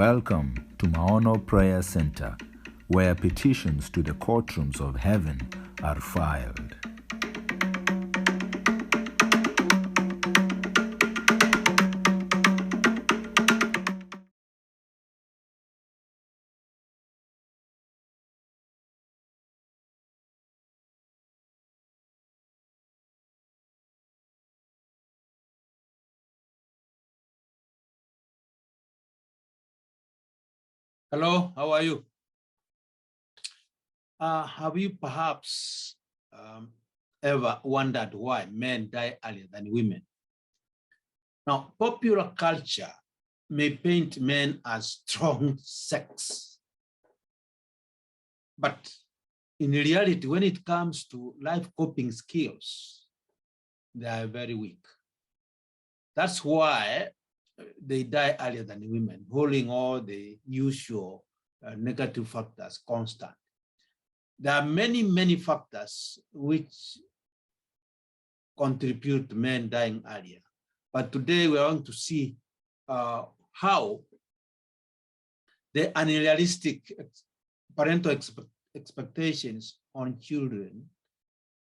Welcome to Maono Prayer Center, where petitions to the courtrooms of heaven are filed. Hello, how are you? Have you perhaps ever wondered why men die earlier than women? Now, popular culture may paint men as strong sex, but in reality, when it comes to life coping skills, they are very weak. That's why they die earlier than women, holding all the usual negative factors constant. There are many, many factors which contribute to men dying earlier. But today we're going to see how the unrealistic parental expectations on children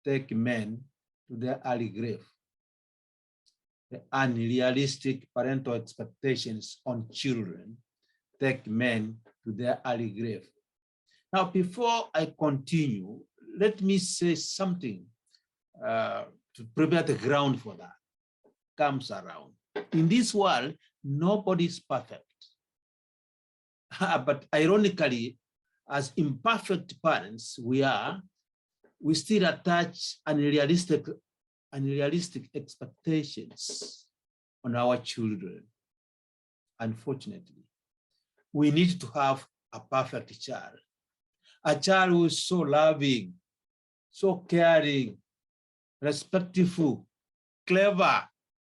take men to their early grave. The unrealistic parental expectations on children take men to their early grave. Now, before I continue, let me say something to prepare the ground for that comes around. In this world, nobody is perfect. But ironically, as imperfect parents we still attach unrealistic expectations on our children. Unfortunately, we need to have a perfect child. A child who is so loving, so caring, respectful, clever,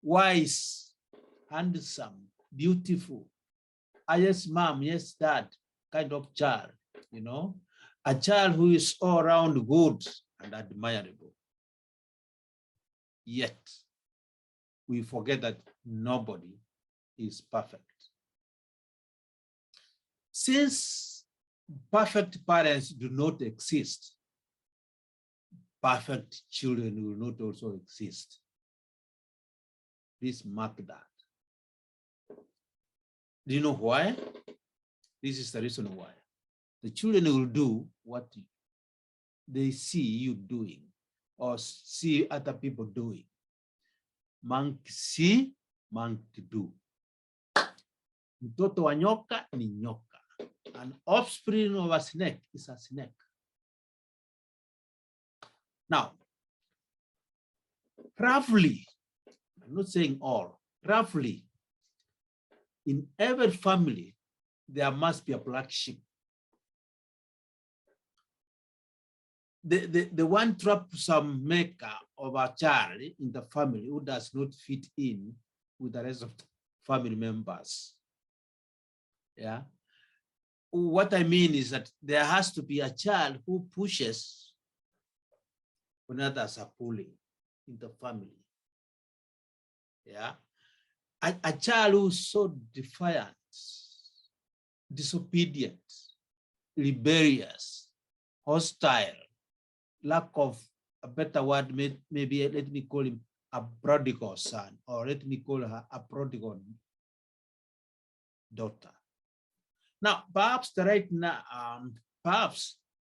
wise, handsome, beautiful. Yes, mom, yes, dad, kind of child, you know. A child who is all around good and admirable. Yet, we forget that nobody is perfect. Since perfect parents do not exist, perfect children will not also exist. Please mark that. Do you know why? This is the reason why. The children will do what they see you doing or see other people doing. Monkey see, monkey do. Mtoto wa nyoka ni nyoka. An offspring of a snake is a snake. Now, roughly, I'm not saying all, roughly, in every family, there must be a black sheep. The one troublesome maker of a child in the family who does not fit in with the rest of the family members. Yeah. What I mean is that there has to be a child who pushes when others are pulling in the family. Yeah. A child who's so defiant, disobedient, rebellious, hostile, lack of a better word, maybe let me call him a prodigal son, or let me call her a prodigal daughter. Now, perhaps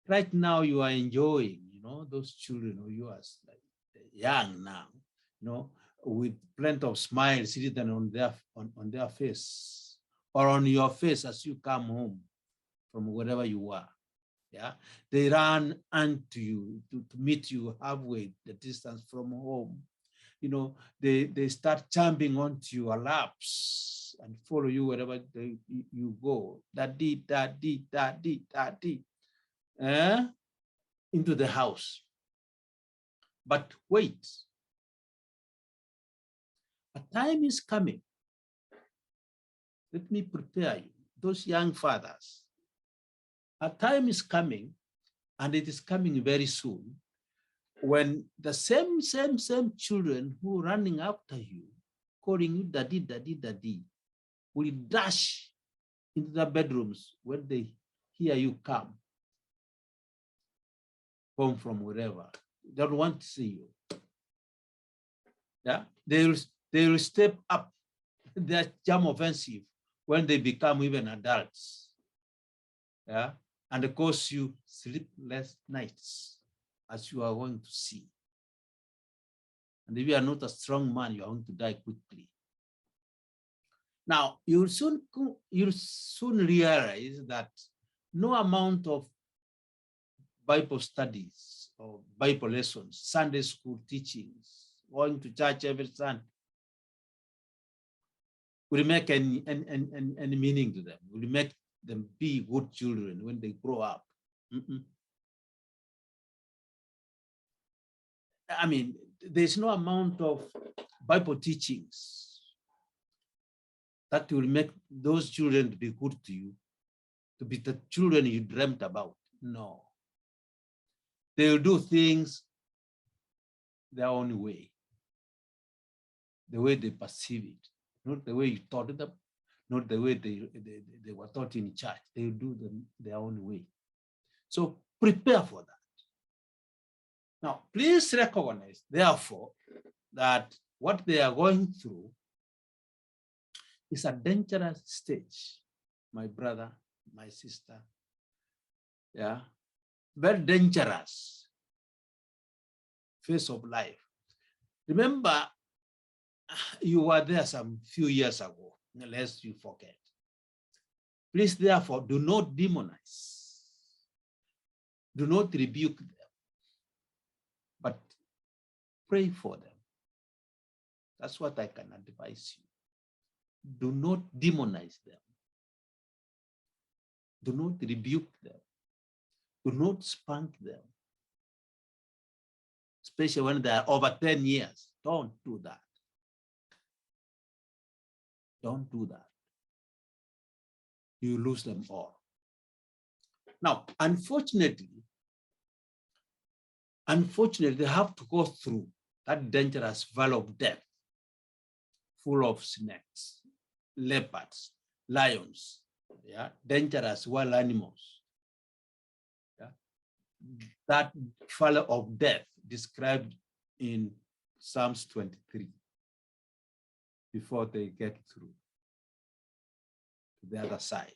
right now you are enjoying, you know, those children who you are like young now, you know, with plenty of smiles written on their face or on your face as you come home from wherever you are. Yeah, they run unto you to meet you halfway the distance from home. You know, they start jumping onto your laps and follow you wherever you go. Into the house. But wait, a time is coming. Let me prepare you, those young fathers. A time is coming, and it is coming very soon, when the same children who are running after you, calling you daddy, will dash into the bedrooms when they hear you come home from wherever. They don't want to see you. Yeah, they will step up their charm offensive when they become even adults. Yeah, and cause you sleepless nights, as you are going to see. And if you are not a strong man, you are going to die quickly. Now, you'll soon realize that no amount of Bible studies or Bible lessons, Sunday school teachings, going to church every Sunday, will make any meaning to them, will make them be good children when they grow up. I mean, there's no amount of Bible teachings that will make those children to be good to you, to be the children you dreamt about. No. They will do things their own way, the way they perceive it, not the way you taught them, not the way they were taught in church. They will do them their own way. So prepare for that. Now, please recognize, therefore, that what they are going through is a dangerous stage, my brother, my sister. Yeah, very dangerous phase of life. Remember, you were there some few years ago, lest you forget. Please, therefore, do not demonize. Do not rebuke them, but pray for them. That's what I can advise you. Do not demonize them. Do not rebuke them. Do not spank them, especially when they are over 10 years. Don't do that. Don't do that. You lose them all. Now, unfortunately, they have to go through that dangerous valley of death, full of snakes, leopards, lions, yeah, dangerous wild animals. Yeah. That valley of death described in Psalms 23 before they get through to the other side,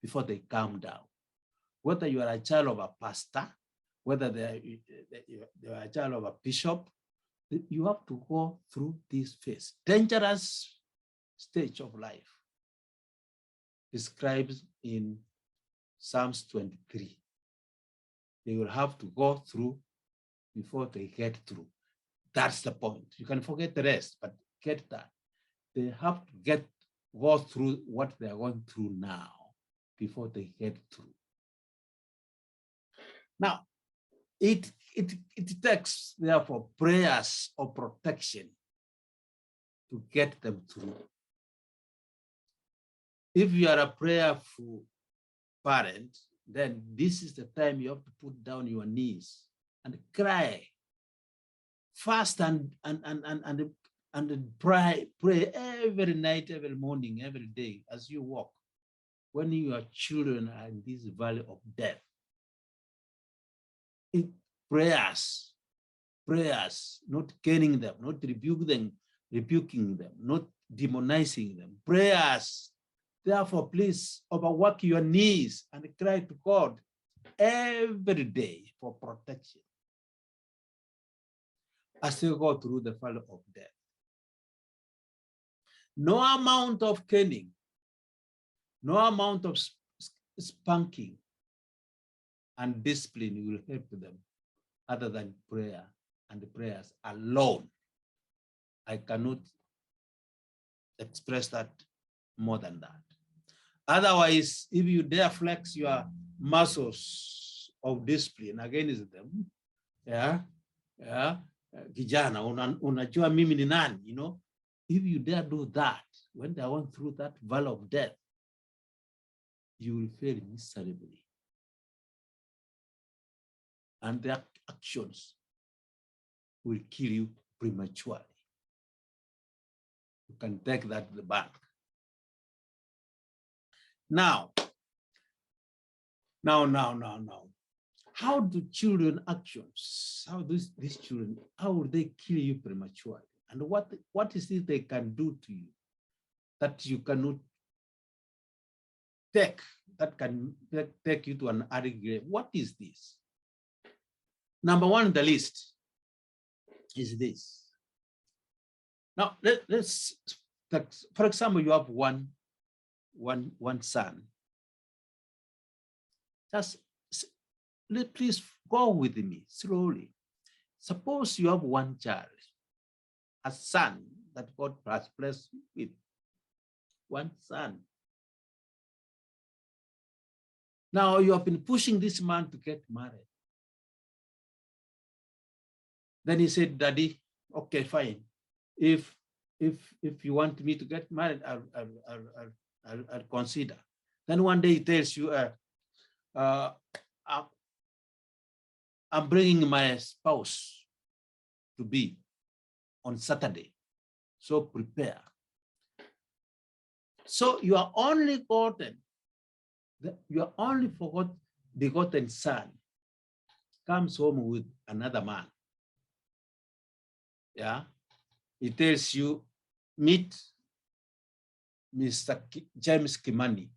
before they calm down. Whether you are a child of a pastor, whether they are a child of a bishop, you have to go through this phase, dangerous stage of life, described in Psalms 23. They will have to go through before they get through. That's the point. You can forget the rest, but get that. They have to go through what they are going through now before they get through. Now, it takes, therefore, prayers of protection to get them through. If you are a prayerful parent, then this is the time you have to put down your knees and cry fast and pray every night, every morning, every day as you walk. When your children are in this valley of death, prayers, not caning them, not rebuking them, not demonizing them. Prayers. Therefore, please overwork your knees and cry to God every day for protection as you go through the valley of death. No amount of caning, no amount of spanking and discipline will help them other than prayer and the prayers alone. I cannot express that more than that. Otherwise, if you dare flex your muscles of discipline against them, kijana, unajua mimi ni nani, you know, if you dare do that, when they went through that valley of death, you will fail miserably. And their actions will kill you prematurely. You can take that to the bank. Now. How do children actions, how these children, how would they kill you prematurely? And what is it they can do to you that you cannot take, that can take you to an early grave? What is this? Number one on the list is this. Now, let's, for example, you have one son. Just please go with me slowly. Suppose you have one child, a son that God has blessed with, one son. Now you have been pushing this man to get married. Then he said, Daddy, okay, fine. If you want me to get married, I'll consider. Then one day he tells you, I'm bringing my spouse to be on Saturday, so prepare. So you are only begotten son comes home with another man. Yeah, he tells you, meet Mr. James Kimani.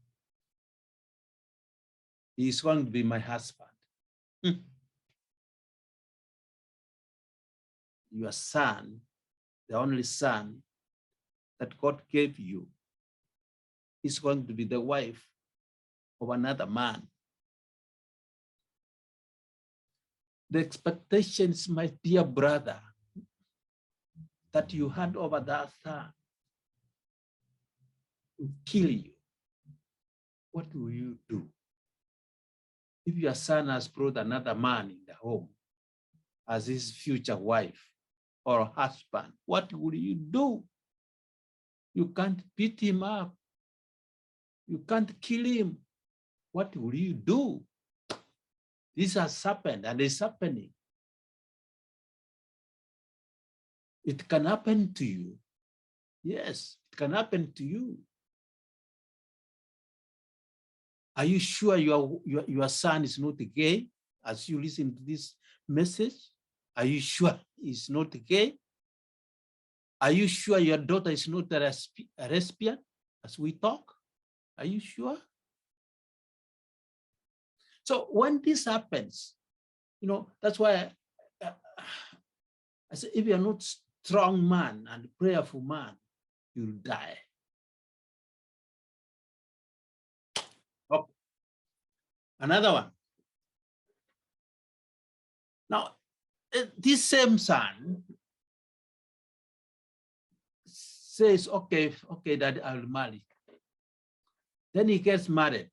He is going to be my husband. Your son, the only son that God gave you, is going to be the wife of another man. The expectations, my dear brother, that you had over that son will kill you. What will you do? If your son has brought another man in the home as his future wife or husband, what will you do? You can't beat him up. You can't kill him. What will you do? This has happened and it's happening. It can happen to you. Yes, it can happen to you. Are you sure your son is not gay as you listen to this message? Are you sure he's not gay? Are you sure your daughter is not a lesbian as we talk? Are you sure? So when this happens, that's why I say, if you're not strong man and prayerful man, you'll die. Okay. Another one. Now, this same son says, okay, Daddy, I'll marry. Then he gets married.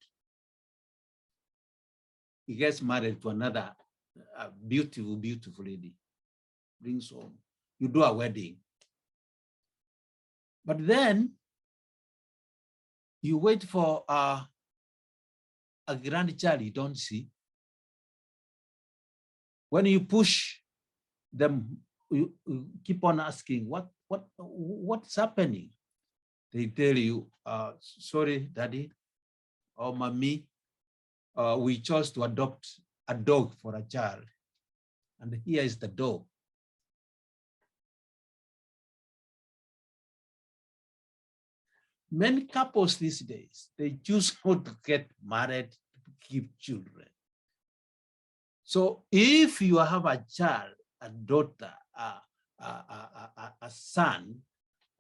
He gets married to another beautiful, beautiful lady. Brings home. You do a wedding. But then you wait for a grandchild you don't see. When you push them, you keep on asking, what's happening? They tell you, sorry, Daddy or Mommy, we chose to adopt a dog for a child. And here is the dog. Many couples these days, they choose not to get married to keep children. So if you have a child, a daughter, a son,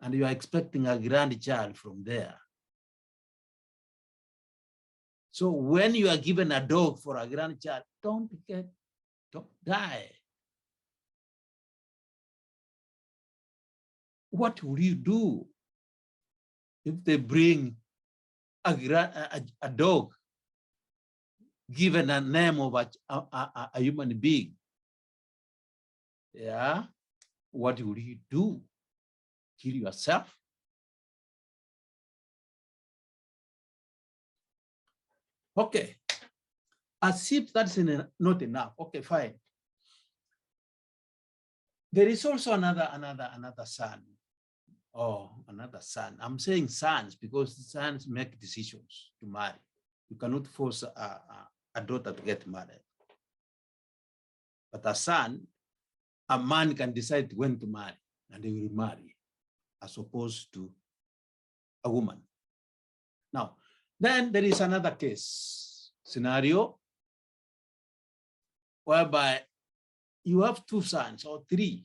and you are expecting a grandchild from there. So when you are given a dog for a grandchild, don't die. What will you do if they bring a dog given a name of a human being? Yeah, what will you do? Kill yourself? Okay, as if that's not enough. Okay, fine. There is also another son or another son. I'm saying sons because sons make decisions to marry. You cannot force a daughter to get married. But a son, a man can decide when to marry, and they will marry, as opposed to a woman. Now, then there is another case scenario whereby you have two sons or three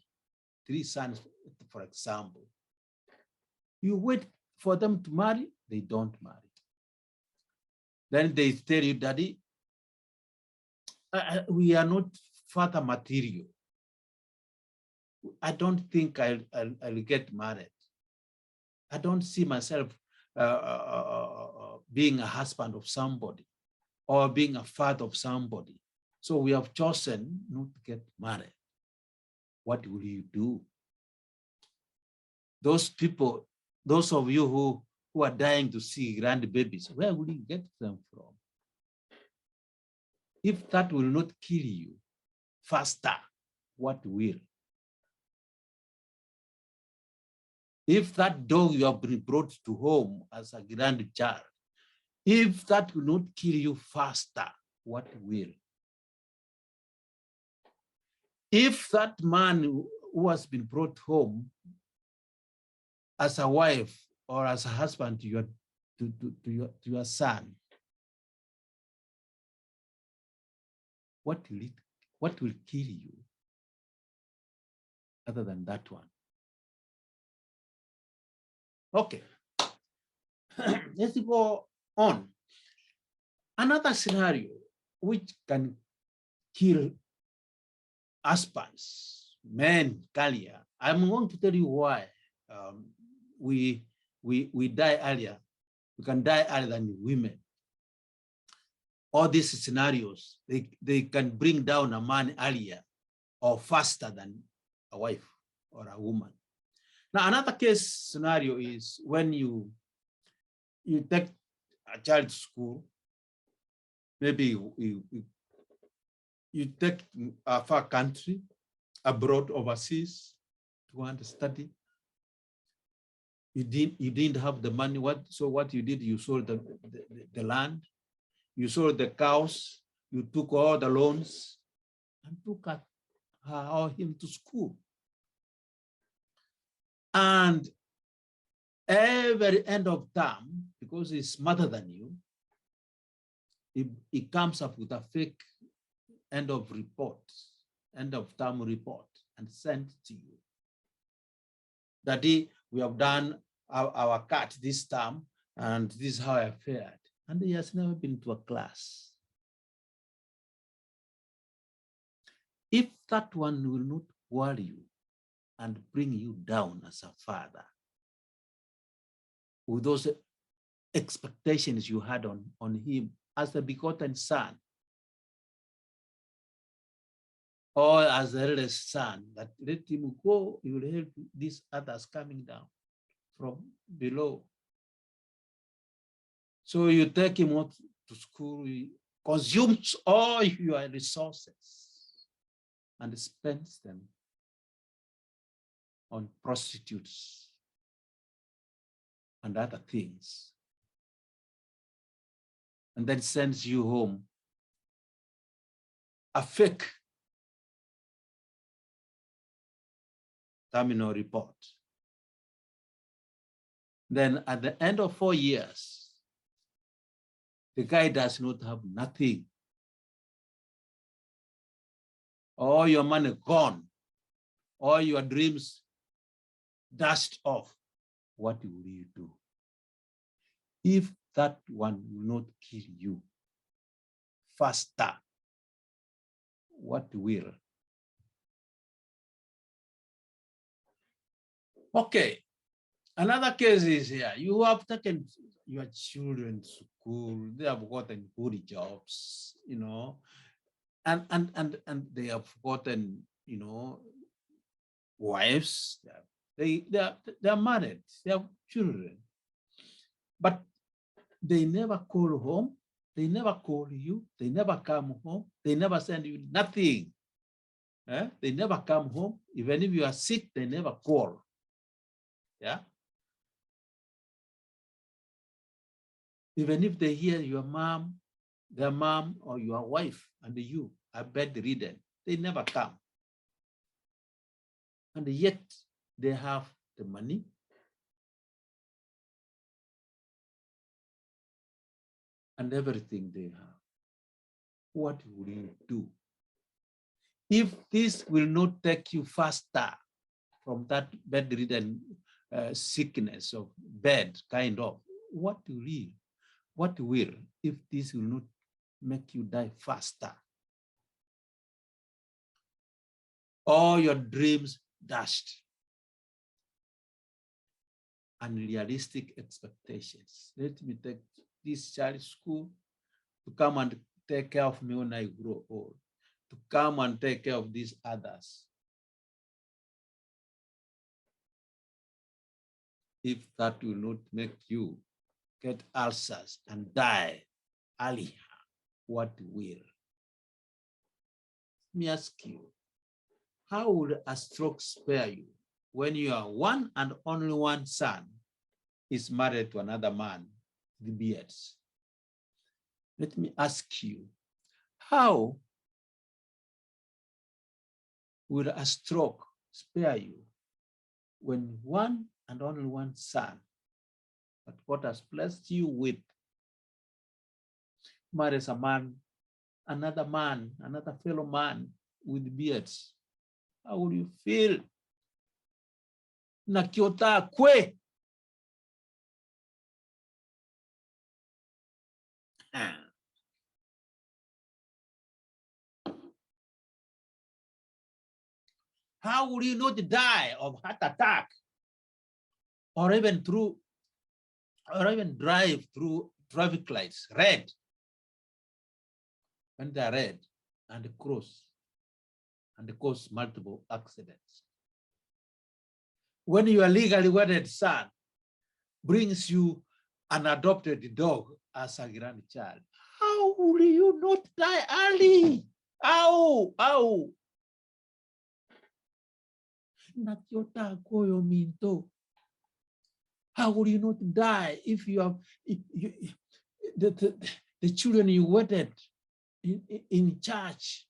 sons, for example. You wait for them to marry, they don't marry. Then they tell you, Daddy, we are not father material. I don't think I'll get married. I don't see myself being a husband of somebody or being a father of somebody. So we have chosen not to get married. What will you do? Those people, those of you who are dying to see grandbabies, where will you get them from? If that will not kill you faster, what will? If that dog you have been brought to home as a grandchild, if that will not kill you faster, what will? If that man who has been brought home as a wife or as a husband to your son, what will kill you other than that one? Okay, let's go on. Another scenario which can kill husbands, men, earlier. I'm going to tell you why we die earlier. We can die earlier than women. All these scenarios, they can bring down a man earlier or faster than a wife or a woman. Now, another case scenario is when you take a child to school, maybe you take a far country, abroad, overseas, to want to study. You didn't have the money. So what you did, you sold the land, you sold the cows, you took all the loans and took her or him to school. And every end of term, because he's smarter than you, he comes up with a fake end of term report, and sent to you. Daddy, we have done our cut this term, and this is how I fared. And he has never been to a class. If that one will not worry you and bring you down as a father, with those expectations you had on him as the begotten son, or as the eldest son, that let him go, he will help these others coming down from below. So you take him out to school, he consumes all your resources and spends them on prostitutes and other things, and then sends you home a fake terminal report. Then at the end of 4 years, the guy does not have nothing. All your money gone, all your dreams dashed off. What will you do? If that one will not kill you faster, what will? Okay, another case is here. You have taken your children to school, they have gotten good jobs, you know, and they have gotten, you know, wives, they are married, they have children, but they never call home, they never call you, they never come home, they never send you nothing. They never come home. Even if you are sick, they never call. Yeah. Even if they hear your mom, their mom or your wife and you are bedridden, they never come. And yet they have the money, and everything they have. What will you do? If this will not take you faster from that bedridden sickness of bed, kind of, what will, if this will not make you die faster? All your dreams dashed. Unrealistic expectations. Let me take this child to school to come and take care of me when I grow old, to come and take care of these others. If that will not make you get ulcers and die earlier, what will? Let me ask you, how would a stroke spare you when your one and only one son is married to another man with beards? Let me ask you, how will a stroke spare you when one and only one son, but God has blessed you with, marries a man, another fellow man with beards? How would you feel? Nakiota kwe. How would you not die of heart attack, or even drive through traffic lights, red, when they're red, and cross and cause multiple accidents? When your legally wedded son brings you an adopted dog as a grandchild, how will you not die early? How? How will you not die if you have the children you wedded in church,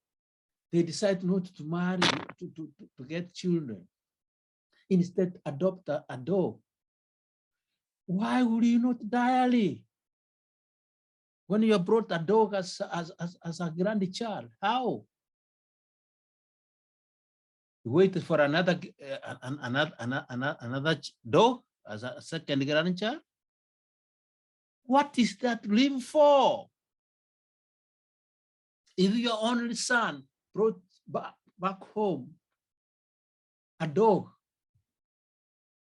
they decide not to marry, to get children, instead adopt a dog? Why would you not die early when you brought a dog as a grandchild? How? You waited for another dog as a second grandchild? What is that live for? If your only son brought back home a dog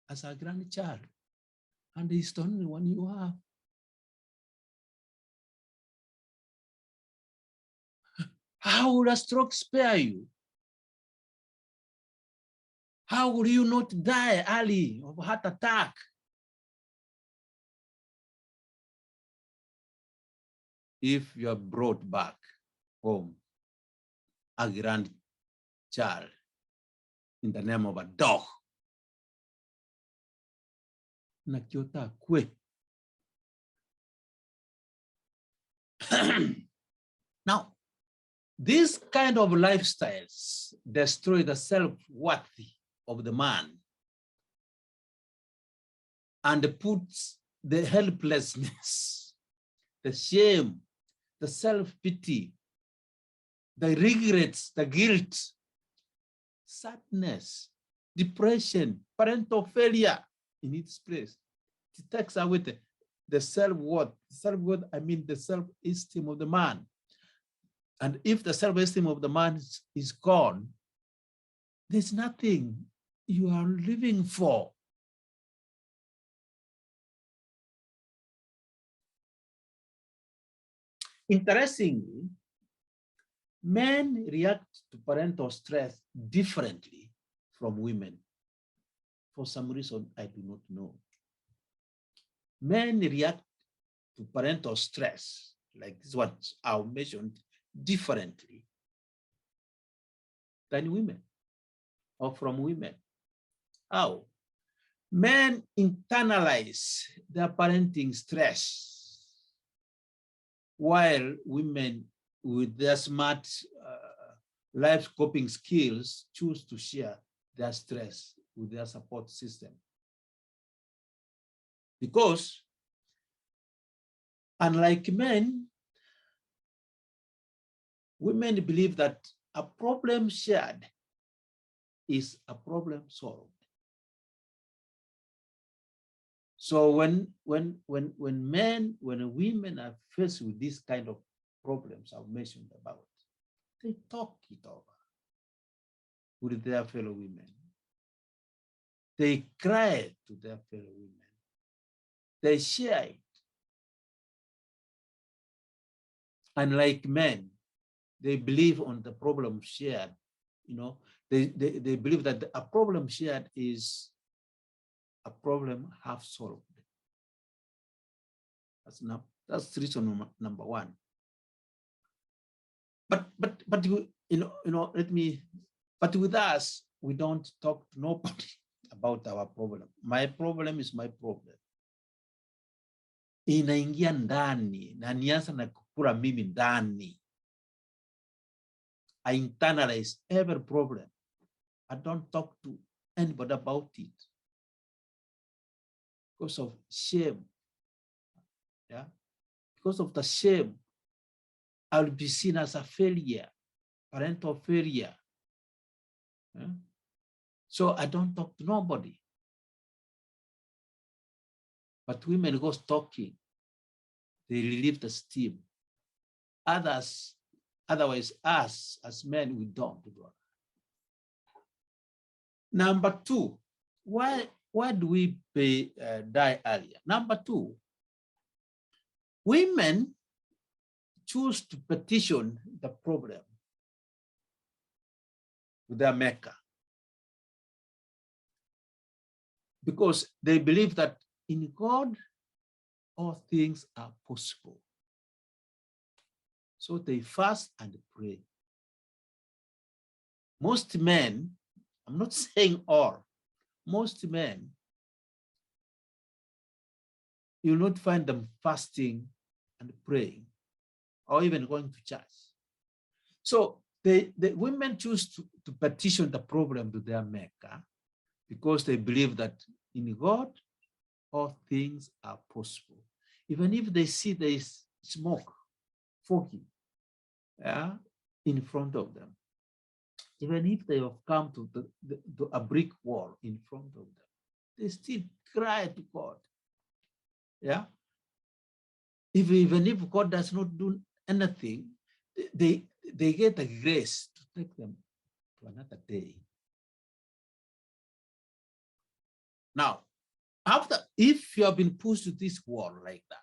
as a grandchild, and it's the only one you have, how would a stroke spare you? How would you not die early of heart attack? If you are brought back home a grandchild in the name of a dog? Nakiota kwe. Now, these kind of lifestyles destroy the self-worth of the man and puts the helplessness, the shame, the self-pity, the regrets, the guilt, sadness, depression, parental failure in its place. It takes away the self-worth. Self-worth, I mean the self-esteem of the man. And if the self-esteem of the man is gone, there's nothing you are living for. Interestingly, men react to parental stress differently from women. For some reason, I do not know. Men react to parental stress, like this one I mentioned, differently than women, or from women. How? Men internalize their parenting stress while women with their smart life coping skills choose to share their stress with their support system. Because unlike men, women believe that a problem shared is a problem solved. So when women are faced with this kind of problems I've mentioned about, they talk it over with their fellow women. They cry to their fellow women. They share it. Unlike men, they believe on the problem shared. You know, they believe that a problem shared is a problem half solved. That's reason number one. But with us, we don't talk to nobody about our problem. My problem is my problem. Inaingia ndani na nianza na kukura mimi ndani. I internalize every problem. I don't talk to anybody about it because of shame. Yeah, because of the shame, I'll be seen as a failure, parental failure. Yeah? So I don't talk to nobody. But women go talking, they relieve the steam. Otherwise, us as men, we don't do that. Number two, why do we die earlier? Number two, women choose to petition the problem to their maker because they believe that in God, all things are possible. So they fast and pray. Most men, I'm not saying all, most men, you'll not find them fasting and praying or even going to church. So the women choose to petition the problem to their maker because they believe that in God, all things are possible. Even if they see there is smoke, foggy, in front of them, even if they have come to a brick wall in front of them, they still cry to God. Yeah. Even if God does not do anything, they get the grace to take them to another day. Now, if you have been pushed to this wall like that,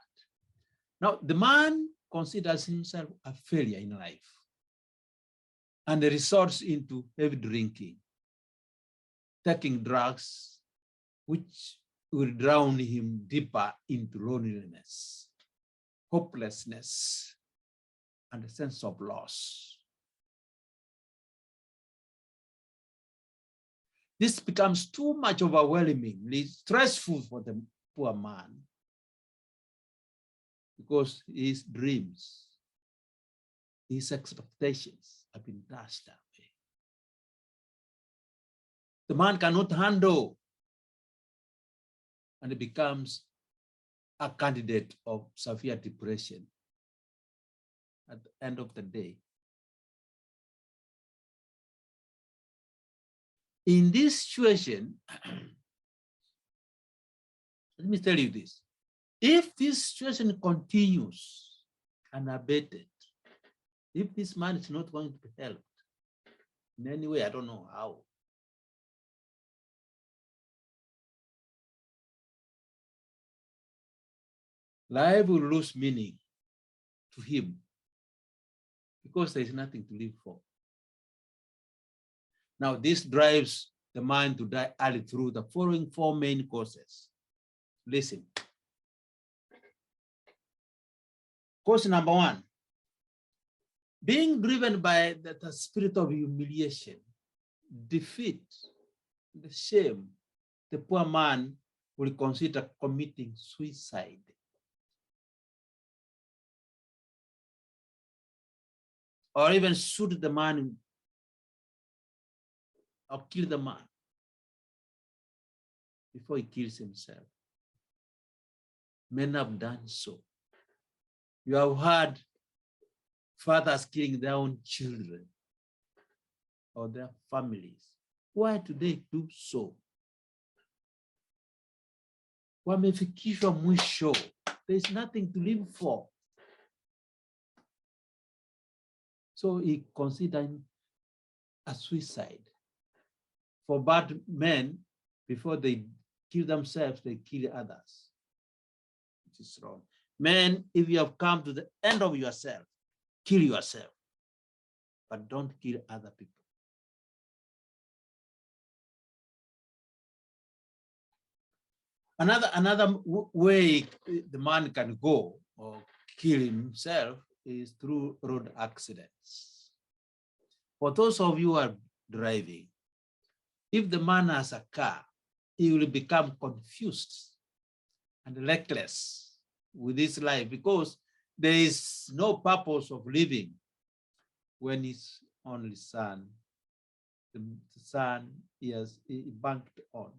now the man considers himself a failure in life and resorts into heavy drinking, taking drugs, which will drown him deeper into loneliness, hopelessness, and a sense of loss. This becomes too much overwhelmingly stressful for the poor man because his dreams, his expectations have been dashed away. The man cannot handle and becomes a candidate of severe depression at the end of the day. In this situation, let me tell you this. If this situation continues unabated, if this man is not going to be helped in any way, I don't know how, life will lose meaning to him because there is nothing to live for. Now, this drives the man to die early through the following four main causes. Listen. Cause number one, being driven by the spirit of humiliation, defeat, the shame, the poor man will consider committing suicide. or even shoot the man or kill the man before he kills himself. Men have done so. You have heard fathers killing their own children or their families. Why do they do so? Wamefikishwa mwisho. There's nothing to live for. So he considered a suicide. For bad men, before they kill themselves, they kill others. It is wrong. Men, if you have come to the end of yourself, kill yourself, but don't kill other people. Another way the man can go or kill himself is through road accidents. For those of you who are driving, if the man has a car, he will become confused and reckless with his life because there is no purpose of living when his only son, the son he banked on.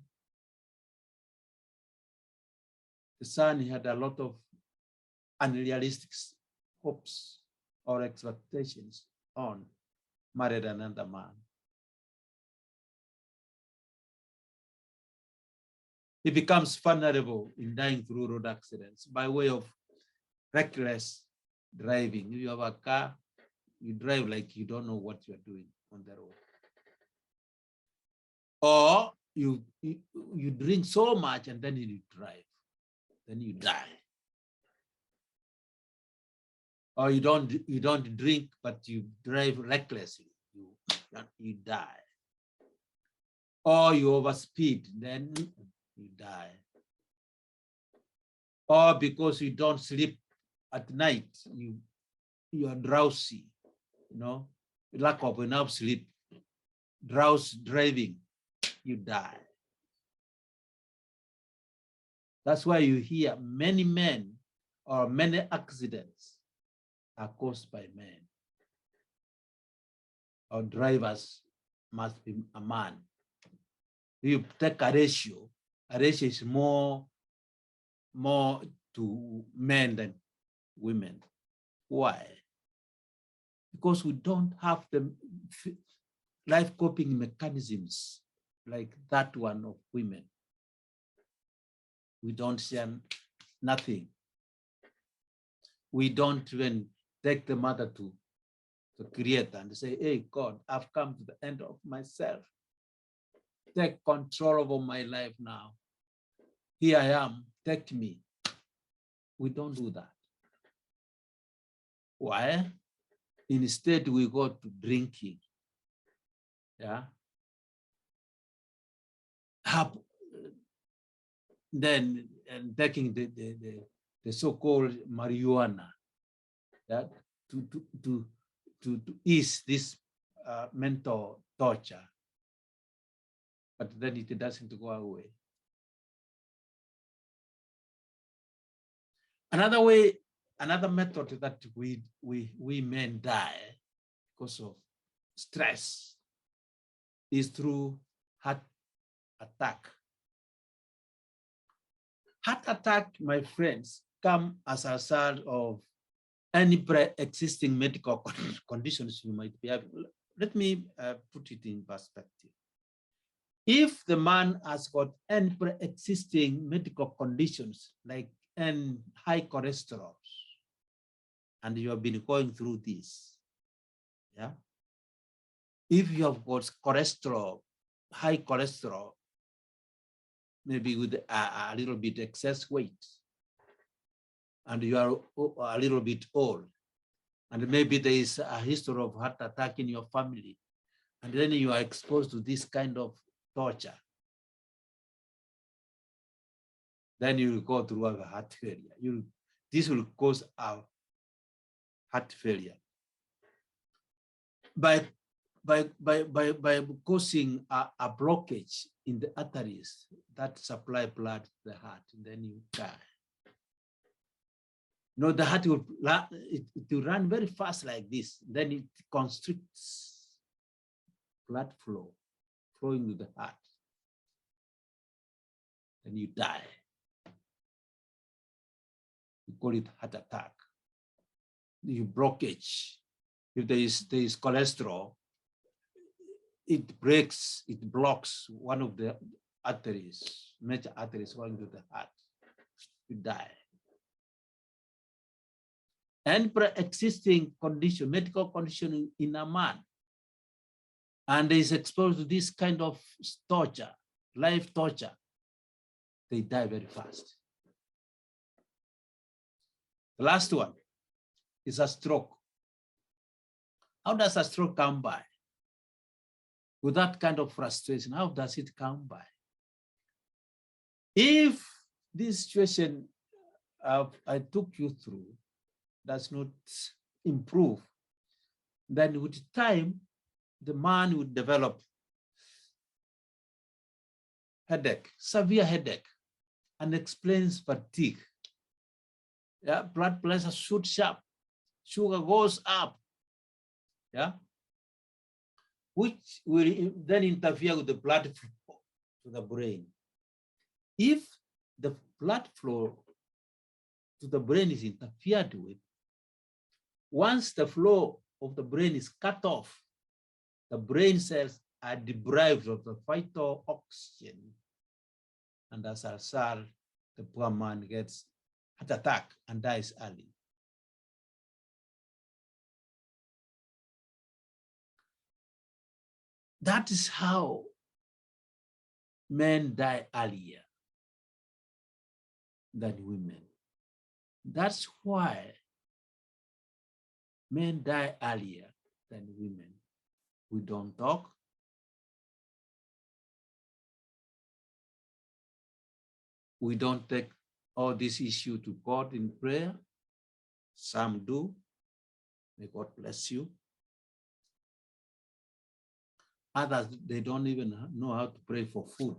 The son, he had a lot of unrealistic hopes or expectations on, married another man. He becomes vulnerable in dying through road accidents by way of reckless driving. If you have a car, you drive like you don't know what you're doing on the road. Or you drink so much and then you drive, then you die. Or you don't drink, but you drive recklessly, you die. Or you overspeed, then you die. Or because you don't sleep at night, you are drowsy, lack of enough sleep, drowsy driving, you die. That's why you hear many men or many accidents are caused by men. Or drivers must be a man. If you take a ratio is more to men than women. Why? Because we don't have the life coping mechanisms like that one of women. We don't share nothing. We don't even take the mother to the Creator and say, hey, God, I've come to the end of myself. Take control over my life now. Here I am, take me. We don't do that. Why? Instead, we go to drinking. Yeah. Then and taking the so-called marijuana, yeah, to ease this mental torture, but then it doesn't go away. Another method that we men die because of stress is through heart attack. Heart attack, my friends, come as a result of any pre-existing medical conditions you might be having. Let me put it in perspective. If the man has got any pre-existing medical conditions like high cholesterol, and you have been going through this, yeah. If you have got cholesterol, high cholesterol, maybe with a little bit excess weight, and you are a little bit old, and maybe there is a history of heart attack in your family, and then you are exposed to this kind of torture, then you will go through a heart failure. This will cause a heart failure by causing a blockage in the arteries that supply blood to the heart, and then you die. You know, the heart will it will run very fast like this. Then it constricts blood flow flowing to the heart. Then you die. We call it heart attack. You blockage. If there is cholesterol, it breaks, it blocks one of the arteries, major arteries going to the heart. You die. And pre-existing condition, medical condition in a man, and is exposed to this kind of torture, life torture, they die very fast. The last one is a stroke. How does a stroke come by? With that kind of frustration, how does it come by? If this situation I took you through does not improve, then with time, the man would develop headache, severe headache, unexplained fatigue. Yeah, blood pressure shoots up, sugar goes up. Yeah, which will then interfere with the blood flow to the brain. If the blood flow to the brain is interfered with, once the flow of the brain is cut off, the brain cells are deprived of the vital oxygen. And as a result, the poor man gets heart attack and dies early. That is how men die earlier than women. That's why men die earlier than women. We don't talk. We don't take all this issue to God in prayer. Some do. May God bless you. Others, they don't even know how to pray for food.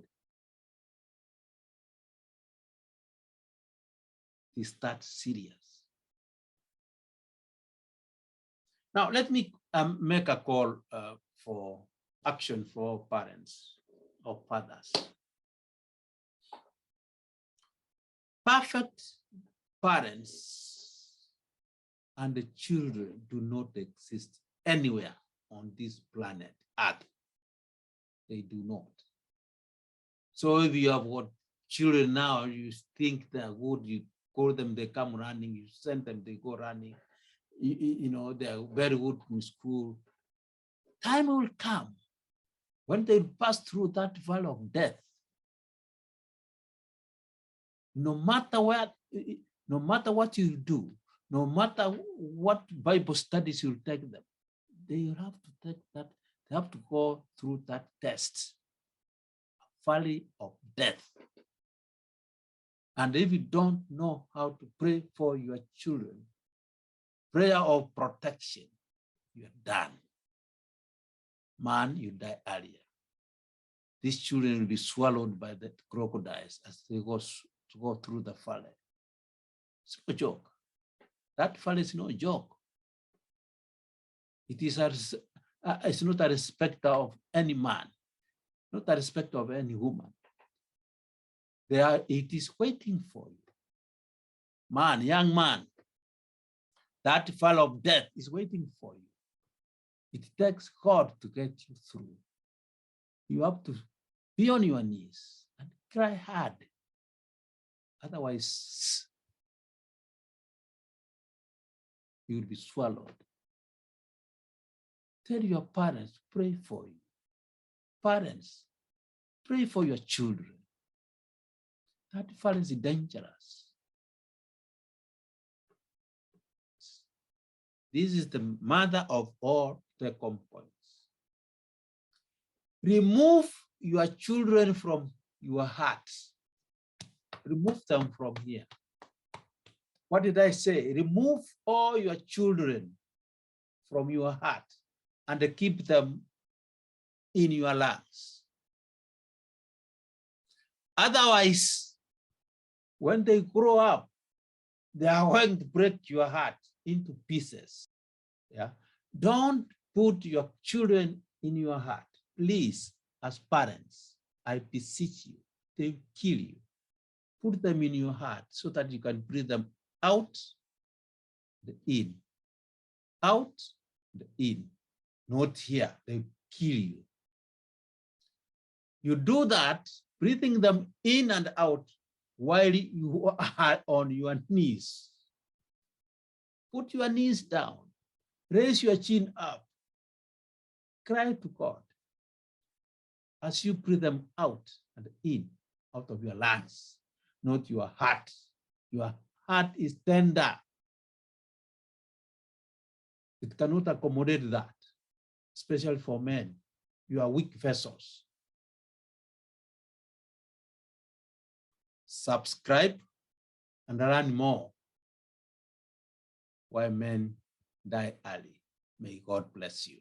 Is that serious? Now, let me make a call for action for parents or fathers. Perfect parents and the children do not exist anywhere on this planet Earth. They do not. So if you have got children now, you think they're good, you call them, they come running, you send them, they go running. You know, they're very good in school. Time will come when they pass through that valley of death. No matter what you do, no matter what Bible studies you take them, they have to take that, they have to go through that test, valley of death. And if you don't know how to pray for your children, prayer of protection, you're done. Man, you die earlier. These children will be swallowed by the crocodiles as they go through the valley. It's no joke. That valley is no joke. It is it's not a respecter of any man, not a respecter of any woman. It is waiting for you. Man, young man, that valley of death is waiting for you. It takes God to get you through. You have to be on your knees and cry hard. Otherwise, you will be swallowed. Tell your parents, pray for you. Parents, pray for your children. That valley is dangerous. This is the mother of all the compounds. Remove your children from your heart. Remove them from here. What did I say? Remove all your children from your heart and keep them in your lungs. Otherwise, when they grow up, they are going to break your heart into pieces. Yeah. Don't put your children in your heart. Please, as parents, I beseech you, they will kill you. Put them in your heart so that you can breathe them out, the in. Out, the in. Not here, they will kill you. You do that, breathing them in and out while you are on your knees. Put your knees down, raise your chin up, cry to God as you breathe them out and in, out of your lungs, not your heart. Your heart is tender. It cannot accommodate that, especially for men. You are weak vessels. Subscribe and learn more why men die early. May God bless you.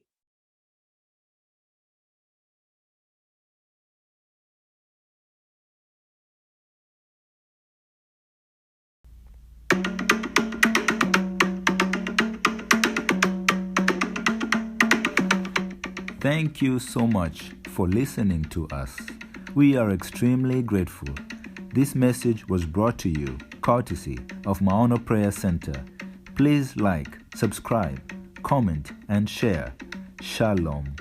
Thank you so much for listening to us. We are extremely grateful. This message was brought to you courtesy of Maono Prayer Center. Please like, subscribe, comment, and share. Shalom.